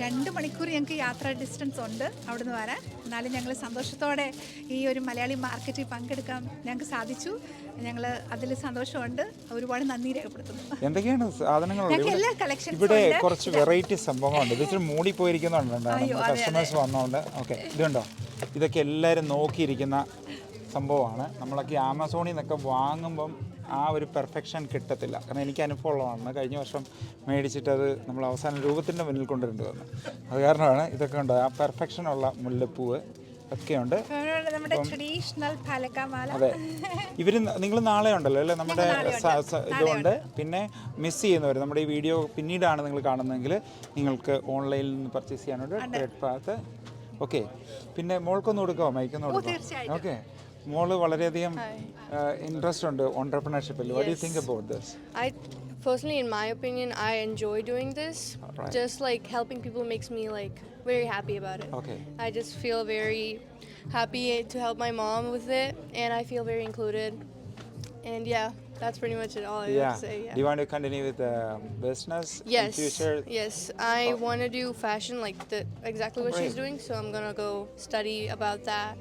2 മണിക്കൂർ ഞങ്ങൾക്ക് യാത്രാ ഡിസ്റ്റൻസ് ഉണ്ട് അവിടുന്ന് വരാൻ. എന്നാലും ഞങ്ങൾ സന്തോഷത്തോടെ ഈ ഒരു മലയാളി മാർക്കറ്റിൽ പങ്കെടുക്കാൻ ഞങ്ങൾക്ക് സാധിച്ചു. ഞങ്ങൾ അതിൽ സന്തോഷമുണ്ട്. ഒരുപാട് നന്ദി രേഖപ്പെടുത്തുന്നു. എന്തൊക്കെയാണ് സാധനങ്ങൾ? ഇവിടെ കുറച്ച് വെറൈറ്റി സംഭവങ്ങളുണ്ട്. ഇത് മൂടി പോയിരിക്കുന്നുണ്ട് കസ്റ്റമേഴ്സ് വന്നോണ്ട്. ഓക്കെ, ഇതുണ്ടോ? ഇതൊക്കെ എല്ലാവരും നോക്കിയിരിക്കുന്ന സംഭവമാണ്. നമ്മളൊക്കെ ആമസോണിൽ നിന്നൊക്കെ വാങ്ങുമ്പം ആ ഒരു പെർഫെക്ഷൻ കിട്ടത്തില്ല. കാരണം എനിക്ക് അനുഭവമുള്ളതാണ്. കഴിഞ്ഞ വർഷം മേടിച്ചിട്ടത് നമ്മൾ അവസാനം രൂപത്തിൻ്റെ മുന്നിൽ കൊണ്ടുവരേണ്ടി വന്നു. അത് കാരണമാണ് ഇതൊക്കെ ഉണ്ട്. ആ പെർഫെക്ഷനുള്ള മുല്ലപ്പൂവ് ഒക്കെയുണ്ട്. നമ്മുടെ ട്രഡീഷണൽ പാലക്കാമാല. അതെ, നിങ്ങൾ നാളെ ഉണ്ടല്ലോ അല്ലേ നമ്മുടെ ഇതുകൊണ്ട്. പിന്നെ മിസ് ചെയ്യുന്നവർ നമ്മുടെ ഈ വീഡിയോ പിന്നീടാണ് നിങ്ങൾ കാണുന്നതെങ്കിൽ നിങ്ങൾക്ക് ഓൺലൈനിൽ നിന്ന് പർച്ചേസ് ചെയ്യാനുണ്ട്. Trade path. ഓക്കെ, പിന്നെ മോൾക്കൊന്ന് കൊടുക്കാമോ? മൈക്കൊന്ന് കൊടുക്കാം. ഓക്കെ, മോള് വളരെയധികം ഇൻട്രസ്റ്റ് ഉണ്ട് ഓൺട്രപ്രണർഷിപ്പിൽ. What do you think about this? Personally, in my opinion, I enjoy doing this. Right. Just like helping people makes me like very happy about it. Okay. I just feel very happy to help my mom with it, and I feel very included. And yeah, that's pretty much it. All I have to say. Yeah. Do you want to continue with the business Yes. in future? Yes. I want to do fashion like exactly what she's doing. So I'm gonna go study about that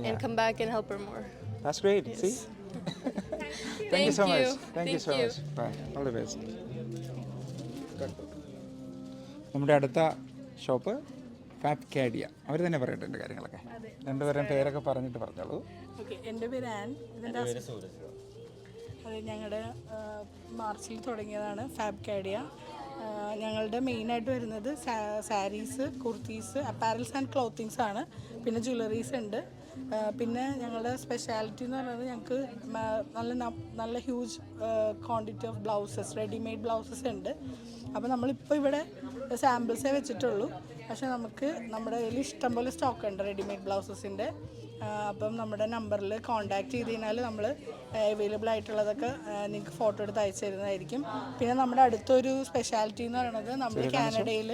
and come back and help her more. That's great. Yes. See? Thank you so much. Thank you so you. much. Bye. All the best. നമ്മുടെ അടുത്ത shop ഫാബ്കാഡിയ. അവർ തന്നെ പറയട്ടെ എൻ്റെ കാര്യങ്ങളൊക്കെ. രണ്ടുപേരും പേരൊക്കെ പറഞ്ഞിട്ട് പറഞ്ഞോളൂ. ഓക്കെ, എൻ്റെ പേര് ആൻ. ഇതിൻ്റെ അതെ, ഞങ്ങളുടെ മാർച്ചിൽ തുടങ്ങിയതാണ് ഫാബ്കാഡിയ. ഞങ്ങളുടെ മെയിനായിട്ട് വരുന്നത് saris, kurtis, apparels and clothings ആണ്. പിന്നെ ജ്വല്ലറീസ് ഉണ്ട്. പിന്നെ ഞങ്ങളുടെ സ്പെഷ്യാലിറ്റി എന്ന് പറയുന്നത് ഞങ്ങൾക്ക് നല്ല huge quantity of blouses, readymade blouses ഉണ്ട്. അപ്പോൾ നമ്മളിപ്പോൾ ഇവിടെ സാമ്പിൾസേ വെച്ചിട്ടുള്ളൂ. പക്ഷേ നമുക്ക് നമ്മുടെ കയ്യിൽ ഇഷ്ടംപോലെ സ്റ്റോക്ക് ഉണ്ട് റെഡിമെയ്ഡ് ബ്ലൗസസിൻ്റെ. അപ്പം നമ്മുടെ നമ്പറിൽ കോൺടാക്ട് ചെയ്ത് കഴിഞ്ഞാൽ നമ്മൾ അവൈലബിൾ ആയിട്ടുള്ളതൊക്കെ നിങ്ങൾക്ക് ഫോട്ടോ എടുത്ത് അയച്ചു തരുന്നതായിരിക്കും. പിന്നെ നമ്മുടെ അടുത്തൊരു സ്പെഷ്യാലിറ്റി എന്ന് പറയുന്നത് നമ്മൾ കാനഡയിൽ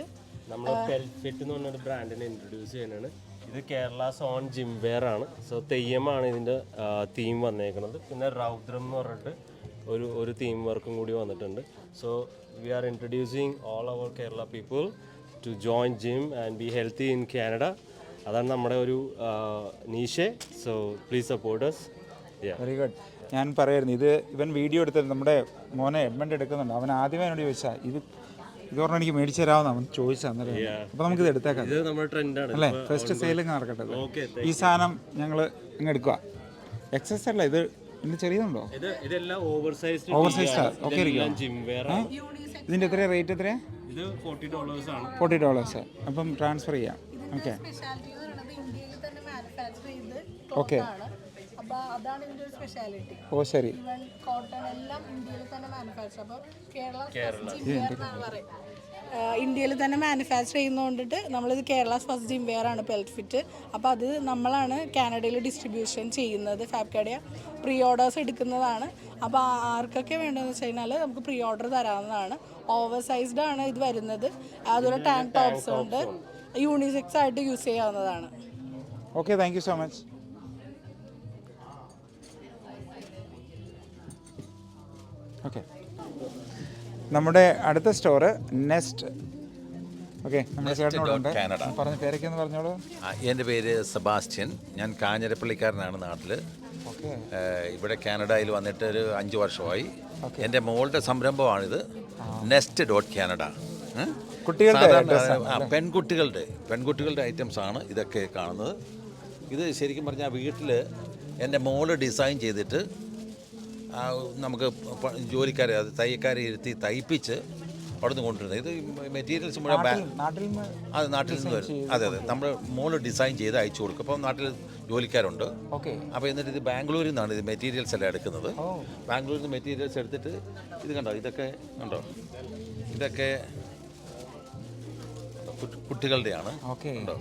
നമ്മൾ പെൽഫിറ്റ് എന്ന് പറഞ്ഞൊരു ബ്രാൻഡിനെ ഇൻട്രൊഡ്യൂസ് ചെയ്യാനാണ്. ഇത് കേരളാസ് ഓൺ ജിം വെയർ ആണ്. സോ തെയ്യമാണ് ഇതിൻ്റെ തീം വന്നേക്കുന്നത്. പിന്നെ രൗദ്രം എന്ന് പറഞ്ഞിട്ട് ഒരു തീം വർക്കും കൂടി വന്നിട്ടുണ്ട്. So we are introducing all our Kerala people to join gym and be healthy in Canada. അതാണ് നമ്മുടെ ഒരു niche. So please support us. Very good. ഞാൻ പറയായിരുന്നു ഇത് ഇവൻ വീഡിയോ എടുത്തത് നമ്മുടെ മോനെ എഡ്മണ്ട് എടുക്കുന്നുണ്ട്. അവൻ ആദ്യമേ എന്നോട് ചോദിച്ചാൽ ഇത് പറഞ്ഞാൽ എനിക്ക് മേടിച്ചു തരാമെന്ന് അവൻ ചോദിച്ചാൽ. അന്നേരം അപ്പോൾ നമുക്കിത് എടുത്തേക്കാം അല്ലേ? ഫസ്റ്റ് സെയിലിങ് നടക്കട്ടെ. ഈ സാധനം ഞങ്ങൾ ഇങ്ങ് എടുക്കുക. എക്സസ് അല്ല ഇത്. ഇന്ന് ചെറിയതുണ്ടോ? ഓവർ സൈസ്ഡ് ഓക്കെ ഇരിക്കും. ഇതിൻ്റെ എത്രയാണ് റേറ്റ്? എത്രയാണ്? ഇത് $40 ആണ്. $40. അപ്പം ട്രാൻസ്ഫർ ചെയ്യാം. Okay okay. അപ്പോൾ അതാണ് ഇതിൻ്റെ ഒരു സ്പെഷ്യാലിറ്റി. ഓ ശരി. ഈവൻ കോട്ടൺ എല്ലാം ഇന്ത്യയിൽ തന്നെ മാനുഫാക്ചർ. അപ്പോൾ ഇന്ത്യയിൽ തന്നെ മാനുഫാക്ചർ ചെയ്യുന്നതുകൊണ്ടിട്ട് നമ്മളിത് കേരളാസ് ഫസ്റ്റ് ജിം വെയർ ആണ് പെൽറ്റ് ഫിറ്റ്. അപ്പോൾ അത് നമ്മളാണ് കാനഡയിൽ ഡിസ്ട്രിബ്യൂഷൻ ചെയ്യുന്നത്. ഫാബ്കാഡിയ പ്രീ ഓർഡേഴ്സ് എടുക്കുന്നതാണ്. അപ്പോൾ ആർക്കൊക്കെ വേണ്ടതെന്ന് വെച്ച് കഴിഞ്ഞാൽ നമുക്ക് പ്രീ ഓർഡർ തരാവുന്നതാണ്. ഓവർ സൈസ്ഡ് ആണ് ഇത് വരുന്നത്. അതുപോലെ ടാങ്ക് ടോപ്സ് ഉണ്ട്. യൂണിസെക്സ് ആയിട്ട് യൂസ് ചെയ്യാവുന്നതാണ്. Okay, thank you so much. Okay, നമ്മുടെ അടുത്ത സ്റ്റോറ് നെസ്റ്റ്. ഓക്കെ, നമ്മുടെ ചേട്ടനോടുണ്ട്. പറഞ്ഞ പേരൊക്കെ ഒന്ന് പറഞ്ഞോളൂ. എൻ്റെ പേര് സെബാസ്റ്റ്യൻ. ഞാൻ കാഞ്ഞിരപ്പള്ളിക്കാരനാണ് നാട്ടിൽ. ഇവിടെ കാനഡയിൽ വന്നിട്ട് ഒരു 5 വർഷമായി. എൻ്റെ മോളുടെ സംരംഭമാണിത്, നെസ്റ്റ്.കാനഡ. പെൺകുട്ടികളുടെ ഐറ്റംസ് ആണ് ഇതൊക്കെ കാണുന്നത്. ഇത് ശരിക്കും പറഞ്ഞാൽ വീട്ടിൽ എൻ്റെ മോള് ഡിസൈൻ ചെയ്തിട്ട് നമുക്ക് ജോലിക്കാരെ തയ്യക്കാരെ ഇരുത്തി തയ്പ്പിച്ച് അവിടെ നിന്ന് കൊണ്ടുവരുന്നത്. ഇത് മെറ്റീരിയൽസ് മുഴുവൻ അത് നാട്ടിൽ നിന്ന് വരും. അതെ, നമ്മൾ മോള് ഡിസൈൻ ചെയ്ത് അയച്ചു കൊടുക്കും. അപ്പോൾ നാട്ടിൽ ജോലിക്കാരുണ്ട്. അപ്പോൾ എന്നിട്ട് ഇത് ബാംഗ്ലൂരിൽ നിന്നാണ് ഇത് മെറ്റീരിയൽസ് എല്ലാം എടുക്കുന്നത്. ബാംഗ്ലൂരിൽ നിന്ന് മെറ്റീരിയൽസ് എടുത്തിട്ട് ഇത് കണ്ടോ, ഇതൊക്കെ കണ്ടോ, ഇതൊക്കെ കുട്ടികളുടെയാണ്. ഉണ്ടോ,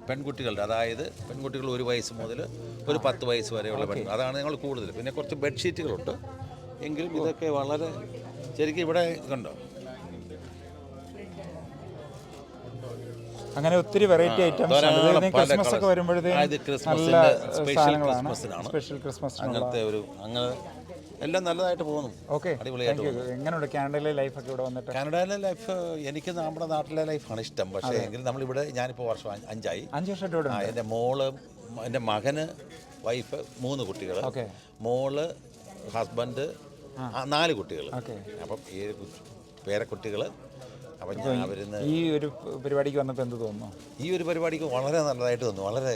പെൺകുട്ടികളുടെ. അതായത് പെൺകുട്ടികൾ 1 വയസ്സ് മുതൽ ഒരു 10 വയസ്സ് വരെയുള്ള പെൺകുട്ടികൾ. അതാണ് ഞങ്ങൾ കൂടുതൽ. പിന്നെ കുറച്ച് ബെഡ്ഷീറ്റുകളുണ്ട്. എങ്കിലും ഇതൊക്കെ വളരെ ശരിക്കും ഇവിടെ കണ്ടോ, അങ്ങനെ ഒത്തിരി വെറൈറ്റി ഐറ്റംസ്. ക്രിസ്മസ് ഒക്കെ വരുമ്പോഴത്തേക്കും സ്പെഷ്യൽ ക്രിസ്മസ് അങ്ങനത്തെ ഒരു അങ്ങനെ എല്ലാം നല്ലതായിട്ട് പോകുന്നു. ഓക്കെ, എങ്ങനെയുണ്ട് കാനഡയിലെ ലൈഫൊക്കെ ഇവിടെ വന്നിട്ട്? കാനഡയിലെ ലൈഫ് എനിക്ക് നമ്മുടെ നാട്ടിലെ ലൈഫാണ് ഇഷ്ടം. പക്ഷേ എങ്കിലും നമ്മളിവിടെ ഞാനിപ്പോൾ വർഷം 5 വർഷമായിട്ട്. എൻ്റെ മോള്, എൻ്റെ മകന്, വൈഫ്, 3 കുട്ടികൾ, മോള്, ഹസ്ബൻഡ്, 4 കുട്ടികൾ. അപ്പം ഈ പേരക്കുട്ടികൾ. അപ്പം ഞാൻ അവരിന്ന് ഈ ഒരു പരിപാടിക്ക് വന്നപ്പോൾ എന്ത് തോന്നുന്നു? ഈ ഒരു പരിപാടിക്ക് വളരെ നല്ലതായിട്ട് തോന്നുന്നു. വളരെ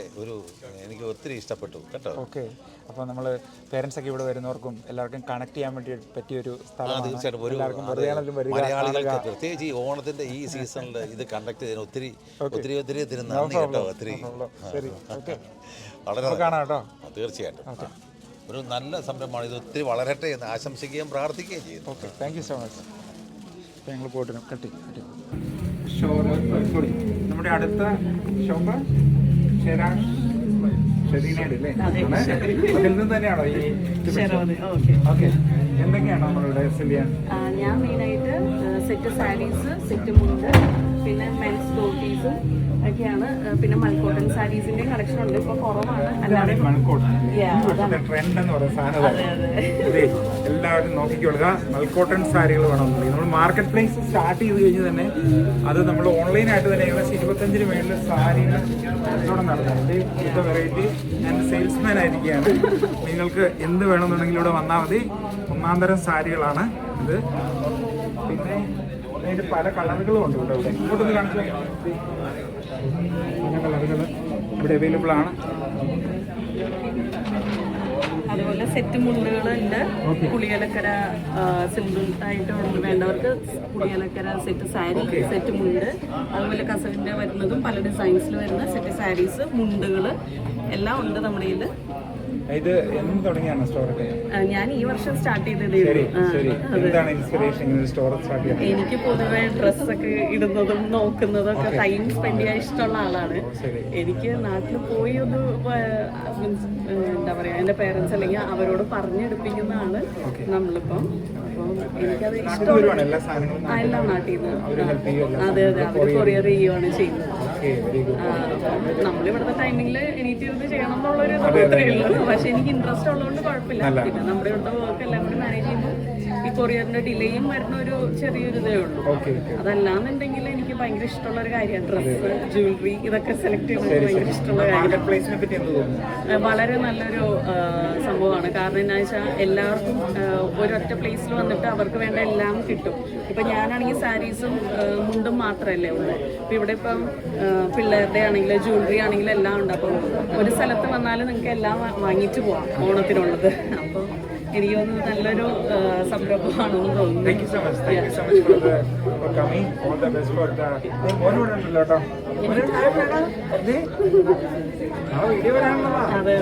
എനിക്ക് ഒത്തിരി ഇഷ്ടപ്പെട്ടു കേട്ടോ. ഓക്കെ, അപ്പോൾ നമ്മൾ പേരൻസൊക്കെ ഇവിടെ വരുന്നവർക്കും എല്ലാവർക്കും കണക്ട് ചെയ്യാൻ വേണ്ടി പറ്റിയൊരു സ്ഥലമാണ്. തീർച്ചയായിട്ടും എല്ലാവർക്കും വരിക, മലയാളികൾക്ക് പ്രത്യേകിച്ച് ഈ ഓണത്തിൻ്റെ ഈ സീസണിൽ ഇത് കണ്ടക്ട് ചെയ്യുന്ന ഒത്തിരി ഇതിന് നന്ദി കേട്ടോ. ഒത്തിരി ശരി, ഓക്കെ, വളരെ കാണാം കേട്ടോ. തീർച്ചയായിട്ടും ഒരു നല്ല സംരംഭമാണ്. ഇത് ഒത്തിരി വളരട്ടെ എന്ന് ആശംസിക്കുകയും പ്രാർത്ഥിക്കുകയും ചെയ്യുന്നു. Okay, thank you so much. ഞങ്ങൾ പോയിട്ട് നമ്മുടെ അടുത്ത ഷോപ്പ് ഷെറീനയുടെ അല്ലേ? അതിൽ നിന്ന് തന്നെയാണോ ഈ? ഓക്കെ, എന്തൊക്കെയാണോ നമ്മളിവിടെ സെല് ചെയ്യാൻ? ഞാൻ മെയിനായിട്ട് സെറ്റ് സാരീസ്, സെറ്റ് മുണ്ട്, പിന്നെ മെൻസ് ധോത്തീസും ഒക്കെയാണ്. പിന്നെ മൽക്കോട്ടൺ സാരീസിന്റെ കളക്ഷൻ ഉണ്ട്. ഇപ്പൊ കുറവാണ്. അല്ലാതെ ട്രെൻഡ് എന്ന് പറയുന്ന സാധനം എല്ലാവരും നോക്കിക്കൊള്ളുക. മൽക്കോട്ടൺ സാരികൾ വേണമെന്നുണ്ടെങ്കിൽ നമ്മൾ മാർക്കറ്റ് പ്ലേസ് സ്റ്റാർട്ട് ചെയ്ത് കഴിഞ്ഞ് തന്നെ അത് നമ്മൾ ഓൺലൈനായിട്ട് തന്നെ ഏകദേശം 25 മേളിൽ സാരികൾ കച്ചവടം നടത്തുന്നുണ്ട്. ഇപ്പോഴത്തെ വെറൈറ്റി ഞാൻ സെയിൽസ്മാൻ ആയിരിക്കുകയാണ്. നിങ്ങൾക്ക് എന്ത് വേണമെന്നുണ്ടെങ്കിൽ ഇവിടെ വന്നാൽ മതി. ഒന്നാന്തരം സാരികളാണ് ഇത്. പിന്നെ അതിൻ്റെ പല കളറുകളും ഉണ്ട് കേട്ടോ. ഇവിടെ ഇങ്ങോട്ടൊന്ന് കാണിച്ചു. പല കളറുകൾ ഇവിടെ അവൈലബിൾ ആണ്. അതുപോലെ സെറ്റ് മുണ്ടുകളുണ്ട്. പുളിയലക്കര സിമ്പിൾ ആയിട്ട് വേണ്ടവർക്ക് പുളിയലക്കര സെറ്റ് സാരി, സെറ്റ് മുണ്ട്, അതുപോലെ കസവിൻ്റെ വരുന്നതും പല ഡിസൈൻസിൽ വരുന്ന സെറ്റ് സാരീസ്, മുണ്ടുകൾ എല്ലാം ഉണ്ട് നമ്മുടെ കയ്യിൽ. ഇത് എന്ന് തുടങ്ങിയാണ് സ്റ്റോറൊക്കെ? ഞാൻ ഈ വർഷം സ്റ്റാർട്ട് ചെയ്തതേ. എനിക്ക് പൊതുവെ ഡ്രസ്സൊക്കെ ഇടുന്നതും നോക്കുന്നതും ഒക്കെ ടൈം സ്പെൻഡ് ചെയ്യാൻ ഇഷ്ടമുള്ള ആളാണ്. എനിക്ക് നാട്ടിൽ പോയി ഒന്ന് എന്താ പറയുക, എൻ്റെ പേരൻസ് അല്ലെങ്കിൽ അവരോട് പറഞ്ഞെടുപ്പിക്കുന്നതാണ് നമ്മളിപ്പം. അപ്പോൾ എനിക്കത് ഇഷ്ടമാണ്. എല്ലാം നാട്ടിൽ നിന്ന്. അതെ, അവർ കൊറിയർ ചെയ്യുകയാണ് ചെയ്യുന്നത്. നമ്മളിവിടുത്തെ ടൈമിങ്ങിൽ എനിക്ക് ഇത് ചെയ്യണം എന്നുള്ളൊരു മാത്രമേ ഉള്ളൂ. പക്ഷെ എനിക്ക് ഇൻട്രസ്റ്റ് ഉള്ളതുകൊണ്ട് കുഴപ്പമില്ല. പിന്നെ നമ്മുടെ ഇവിടുത്തെ വർക്ക് എല്ലാം കൂടി മാനേജ് ചെയ്യുമ്പോൾ ഈ കൊറിയറിന്റെ ഡിലേയും വരുന്ന ഒരു ചെറിയൊരു ഇതേ ഉള്ളൂ. അതല്ലാന്നുണ്ടെങ്കിൽ എനിക്ക് ഭയങ്കര ഇഷ്ടമുള്ള ഒരു കാര്യമാണ് ഡ്രസ്സ്, ജ്വല്ലറി, ഇതൊക്കെ സെലക്ട് ചെയ്യുന്നത് ഭയങ്കര ഇഷ്ടമുള്ള കാര്യം. വളരെ നല്ലൊരു സംഭവമാണ്. കാരണം എന്താ വെച്ചാൽ എല്ലാവർക്കും ഒരൊറ്റ പ്ലേസിൽ വന്നിട്ട് അവർക്ക് വേണ്ട എല്ലാം കിട്ടും. ഇപ്പം ഞാനാണെങ്കിൽ സാരീസും മുണ്ടും മാത്രമല്ലേ ഉള്ളൂ. ഇപ്പം ഇവിടെ ഇപ്പം പിള്ളേരുടെ ആണെങ്കിൽ ജ്വല്ലറി ആണെങ്കിലും എല്ലാം ഉണ്ട്. അപ്പം ഒരു സ്ഥലത്ത് വന്നാൽ നിങ്ങൾക്ക് എല്ലാം വാങ്ങിച്ചു പോവാം ഓണത്തിനുള്ളത്. അപ്പോൾ എനിക്ക് തോന്നുന്നു നല്ലൊരു സംരംഭമാണെന്ന് തോന്നുന്നു.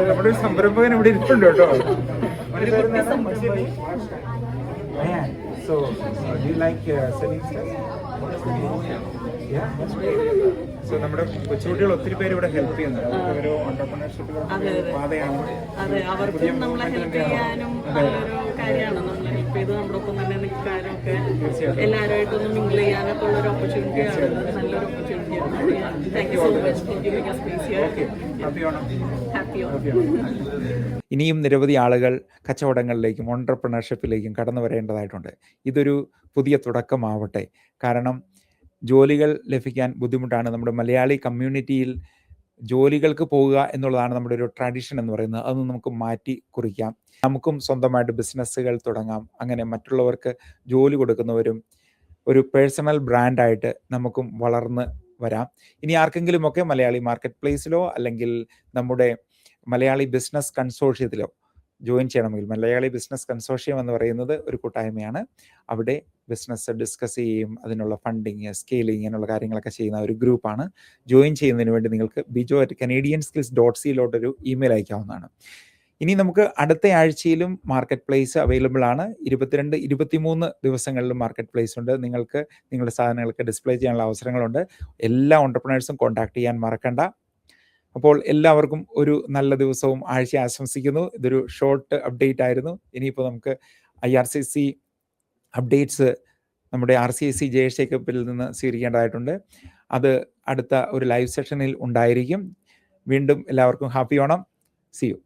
നമ്മുടെ ഒരു സംരംഭകൻ ഇവിടെ ഇരിപ്പുണ്ട് കേട്ടോ. So, do you like selling stuff? Yeah, that's great. So, നമ്മുടെ കൊച്ചുകുട്ടികൾ ഒത്തിരി പേര് ഇവിടെ ഹെൽപ്പ് ചെയ്യുന്നുണ്ട്. അവർക്ക് ഒരു ഓൺടർപ്രണർഷിപ്പിലുള്ള പാതയാണ്. അതെ, അവർക്കും നമ്മളെ ഹെൽപ്പ് ചെയ്യാനും നല്ലൊരു കാര്യമാണ്. നമ്മളെ ഹെൽപ്പ് ചെയ്ത് നമ്മുടെ ഒപ്പം തന്നെ നിൽക്കാനും ഒക്കെ എല്ലാവരുമായിട്ടൊന്ന് മിങ്കിൾ ചെയ്യാനൊക്കെ ഉള്ളൊരു ഓപ്പർച്യൂണിറ്റിയാണ്. നല്ലൊരു ഓപ്പർച്യൂണിറ്റിയാണ്. Thank you so much for giving us space here. Happy Onam. Happy Onam. ഇനിയും നിരവധി ആളുകൾ കച്ചവടങ്ങളിലേക്കും ഓൺടർപ്രണർഷിപ്പിലേക്കും കടന്നു വരേണ്ടതായിട്ടുണ്ട്. ഇതൊരു പുതിയ തുടക്കമാവട്ടെ. കാരണം ജോലികൾ ലഭിക്കാൻ ബുദ്ധിമുട്ടാണ്. നമ്മുടെ മലയാളി കമ്മ്യൂണിറ്റിയിൽ ജോലികൾക്ക് പോകുക എന്നുള്ളതാണ് നമ്മുടെ ഒരു ട്രഡീഷൻ എന്ന് പറയുന്നത്. അതൊന്നും നമുക്ക് മാറ്റി കുറിക്കാം. നമുക്കും സ്വന്തമായിട്ട് ബിസിനസ്സുകൾ തുടങ്ങാം. അങ്ങനെ മറ്റുള്ളവർക്ക് ജോലി കൊടുക്കുന്നവരും ഒരു പേഴ്സണൽ ബ്രാൻഡായിട്ട് നമുക്കും വളർന്ന് വരാം. ഇനി ആർക്കെങ്കിലുമൊക്കെ മലയാളി മാർക്കറ്റ് പ്ലേസിലോ അല്ലെങ്കിൽ നമ്മുടെ മലയാളി ബിസിനസ് കൺസോർഷ്യത്തിലോ ജോയിൻ ചെയ്യണമെങ്കിൽ, മലയാളി ബിസിനസ് കൺസോർഷ്യം എന്ന് പറയുന്നത് ഒരു കൂട്ടായ്മയാണ്. അവിടെ ബിസിനസ് ഡിസ്കസ് ചെയ്യുകയും അതിനുള്ള ഫണ്ടിങ്, സ്കെയിലിങ്, ഇങ്ങനെയുള്ള കാര്യങ്ങളൊക്കെ ചെയ്യുന്ന ഒരു ഗ്രൂപ്പാണ്. ജോയിൻ ചെയ്യുന്നതിന് വേണ്ടി നിങ്ങൾക്ക് bijo@canadianskills.c ഒരു ഇമെയിൽ അയക്കാവുന്നതാണ്. ഇനി നമുക്ക് അടുത്ത ആഴ്ചയിലും മാർക്കറ്റ് പ്ലേസ് അവൈലബിൾ ആണ്. 22, 23 ദിവസങ്ങളിലും മാർക്കറ്റ് പ്ലേസ് ഉണ്ട്. നിങ്ങൾക്ക് നിങ്ങളുടെ സാധനങ്ങളൊക്കെ ഡിസ്പ്ലേ ചെയ്യാനുള്ള അവസരങ്ങളുണ്ട്. എല്ലാ ഓൺടർപ്രണേഴ്സും കോൺടാക്ട് ചെയ്യാൻ മറക്കണ്ട. അപ്പോൾ എല്ലാവർക്കും ഒരു നല്ല ദിവസവും ആഴ്ച ആശംസിക്കുന്നു. ഇതൊരു ഷോർട്ട് അപ്ഡേറ്റ് ആയിരുന്നു. ഇനിയിപ്പോൾ നമുക്ക് IRCC അപ്ഡേറ്റ്സ് നമ്മുടെ RCIC ജയശേഖപ്പിൽ നിന്ന് സ്വീകരിക്കേണ്ടതായിട്ടുണ്ട്. അത് അടുത്ത ഒരു ലൈവ് സെഷനിൽ ഉണ്ടായിരിക്കും. വീണ്ടും എല്ലാവർക്കും ഹാപ്പി ഓണം. C U.